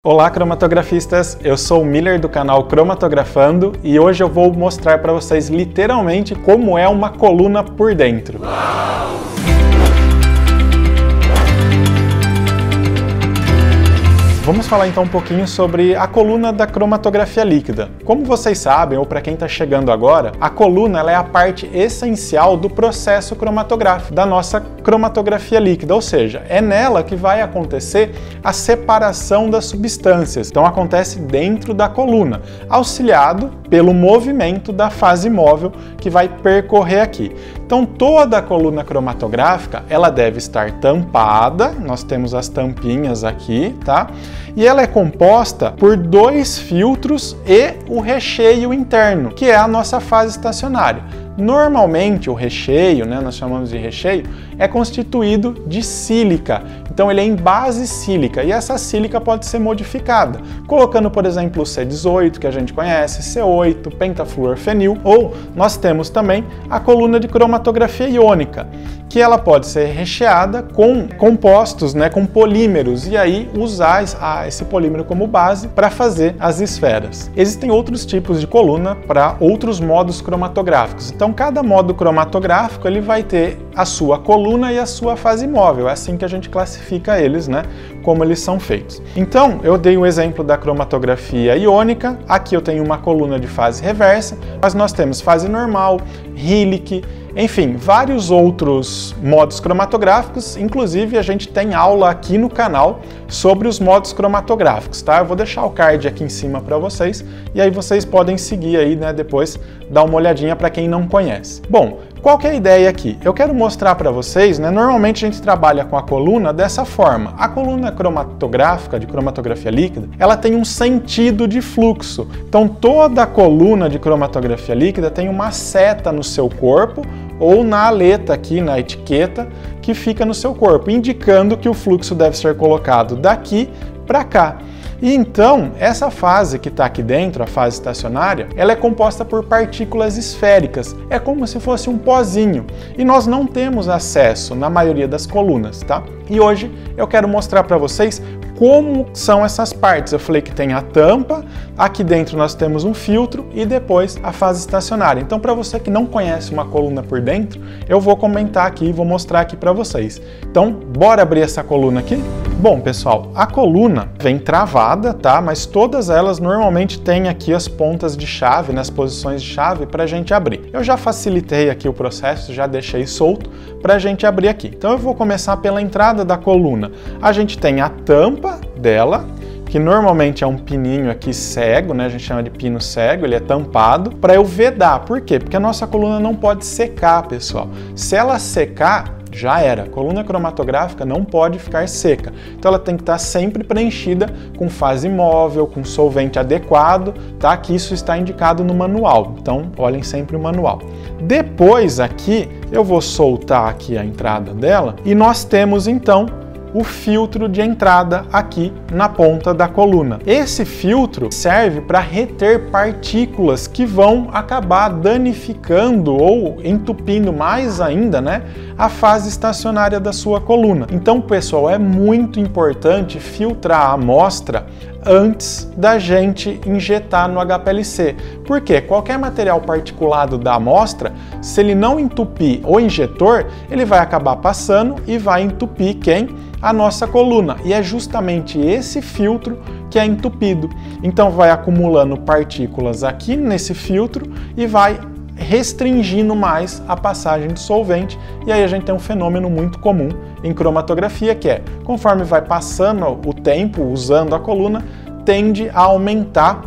Olá, cromatografistas! Eu sou o Miller do canal Cromatografando e hoje eu vou mostrar para vocês literalmente como é uma coluna por dentro. Vamos falar então um pouquinho sobre a coluna da cromatografia líquida. Como vocês sabem, ou para quem está chegando agora, a coluna ela é a parte essencial do processo cromatográfico, da nossa cromatografia líquida, ou seja, é nela que vai acontecer a separação das substâncias. Então acontece dentro da coluna, auxiliado pelo movimento da fase móvel que vai percorrer aqui. Então toda a coluna cromatográfica ela deve estar tampada, nós temos as tampinhas aqui, tá? E ela é composta por dois filtros e o recheio interno, que é a nossa fase estacionária. Normalmente o recheio, nós chamamos de recheio, é constituído de sílica. Então ele é em base sílica e essa sílica pode ser modificada, colocando, por exemplo, o C18, que a gente conhece, C8, pentafluorfenil, ou nós temos também a coluna de cromatografia iônica, que ela pode ser recheada com compostos, com polímeros, e aí usar esse polímero como base para fazer as esferas. Existem outros tipos de coluna para outros modos cromatográficos. Então cada modo cromatográfico ele vai ter a sua coluna e a sua fase móvel. É assim que a gente classifica eles, como eles são feitos. Então eu dei o exemplo da cromatografia iônica. Aqui eu tenho uma coluna de fase reversa, mas nós temos fase normal, Hillick, enfim, vários outros modos cromatográficos. Inclusive a gente tem aula aqui no canal sobre os modos cromatográficos, tá? Eu vou deixar o card aqui em cima para vocês e aí vocês podem seguir aí, depois dar uma olhadinha para quem não conhece. Bom, qual que é a ideia aqui? Eu quero mostrar para vocês, normalmente a gente trabalha com a coluna dessa forma. A coluna cromatográfica, de cromatografia líquida, ela tem um sentido de fluxo. Então toda a coluna de cromatografia líquida tem uma seta no seu corpo ou na aleta aqui, na etiqueta, que fica no seu corpo, indicando que o fluxo deve ser colocado daqui para cá. E então, essa fase que está aqui dentro, a fase estacionária, ela é composta por partículas esféricas. É como se fosse um pozinho. E nós não temos acesso na maioria das colunas, tá? E hoje eu quero mostrar para vocês como são essas partes. Eu falei que tem a tampa, aqui dentro nós temos um filtro e depois a fase estacionária. Então, para você que não conhece uma coluna por dentro, eu vou comentar aqui e vou mostrar aqui para vocês. Então, bora abrir essa coluna aqui? Bom, pessoal, a coluna vem travada, tá? Mas todas elas normalmente têm aqui as pontas de chave, nas posições de chave para a gente abrir. Eu já facilitei aqui o processo, já deixei solto para a gente abrir aqui. Então eu vou começar pela entrada da coluna. A gente tem a tampa dela, que normalmente é um pininho aqui cego, a gente chama de pino cego, ele é tampado, para eu vedar. Por quê? Porque a nossa coluna não pode secar, pessoal. Se ela secar, já era. A coluna cromatográfica não pode ficar seca. Então ela tem que estar sempre preenchida com fase móvel, com solvente adequado, tá? Que isso está indicado no manual. Então olhem sempre o manual. Depois aqui eu vou soltar aqui a entrada dela e nós temos então o filtro de entrada aqui na ponta da coluna. Esse filtro serve para reter partículas que vão acabar danificando ou entupindo mais ainda, a fase estacionária da sua coluna. Então, pessoal, é muito importante filtrar a amostra antes da gente injetar no HPLC. Porque qualquer material particulado da amostra, se ele não entupir o injetor, ele vai acabar passando e vai entupir quem? A nossa coluna. E é justamente esse filtro que é entupido. Então vai acumulando partículas aqui nesse filtro e vai restringindo mais a passagem de solvente, e aí a gente tem um fenômeno muito comum em cromatografia, que é, conforme vai passando o tempo usando a coluna, tende a aumentar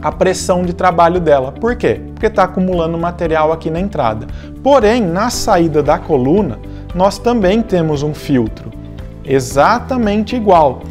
a pressão de trabalho dela. Por quê? Porque está acumulando material aqui na entrada. Porém, na saída da coluna, nós também temos um filtro, exatamente igual.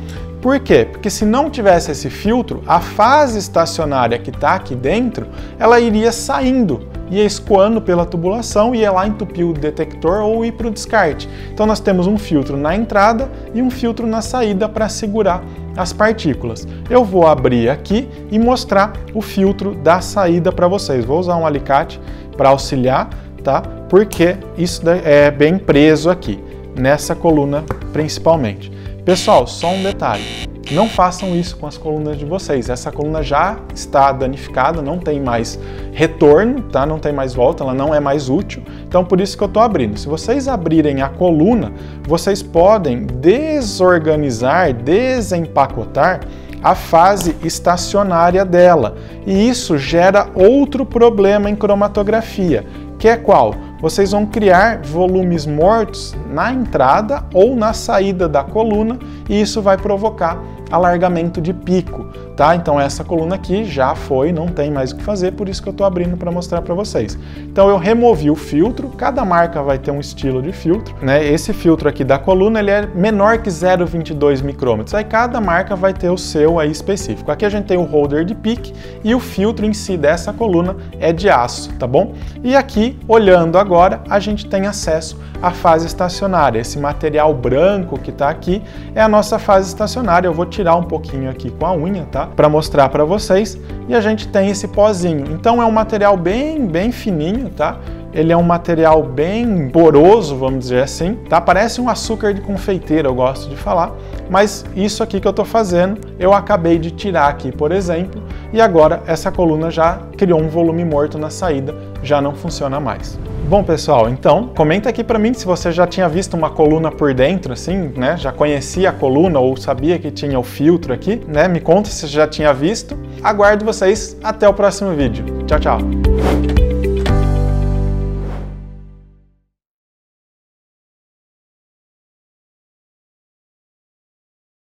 Por quê? Porque se não tivesse esse filtro, a fase estacionária que está aqui dentro, ela iria saindo, ia escoando pela tubulação, ia lá entupir o detector ou ir para o descarte. Então nós temos um filtro na entrada e um filtro na saída para segurar as partículas. Eu vou abrir aqui e mostrar o filtro da saída para vocês. Vou usar um alicate para auxiliar, tá? Porque isso é bem preso aqui, nessa coluna principalmente. Pessoal, só um detalhe. não façam isso com as colunas de vocês. Essa coluna já está danificada, não tem mais retorno, tá? Não tem mais volta, ela não é mais útil, então por isso que eu estou abrindo. Se vocês abrirem a coluna, vocês podem desorganizar, desempacotar a fase estacionária dela, e isso gera outro problema em cromatografia, que é qual? Vocês vão criar volumes mortos na entrada ou na saída da coluna, e isso vai provocar alargamento de pico, tá? Então essa coluna aqui já foi, não tem mais o que fazer, por isso que eu estou abrindo para mostrar para vocês. Então eu removi o filtro, cada marca vai ter um estilo de filtro, né? Esse filtro aqui da coluna, ele é menor que 0,22 micrômetros, aí cada marca vai ter o seu aí específico. Aqui a gente tem o holder de pique e o filtro em si dessa coluna é de aço, tá bom? E aqui, olhando agora, a gente tem acesso à fase estacionária. Esse material branco que está aqui é a nossa fase estacionária. Eu vou tirar um pouquinho aqui com a unha, tá? Para mostrar para vocês. E a gente tem esse pozinho. Então é um material bem fininho, tá? Ele é um material bem poroso, vamos dizer assim, tá? Parece um açúcar de confeiteira, eu gosto de falar, mas isso aqui que eu tô fazendo, eu acabei de tirar aqui, por exemplo, e agora essa coluna já criou um volume morto na saída, já não funciona mais. Bom, pessoal, então, comenta aqui pra mim se você já tinha visto uma coluna por dentro, assim, né? Já conhecia a coluna ou sabia que tinha o filtro aqui, né? Me conta se já tinha visto. Aguardo vocês até o próximo vídeo. Tchau, tchau!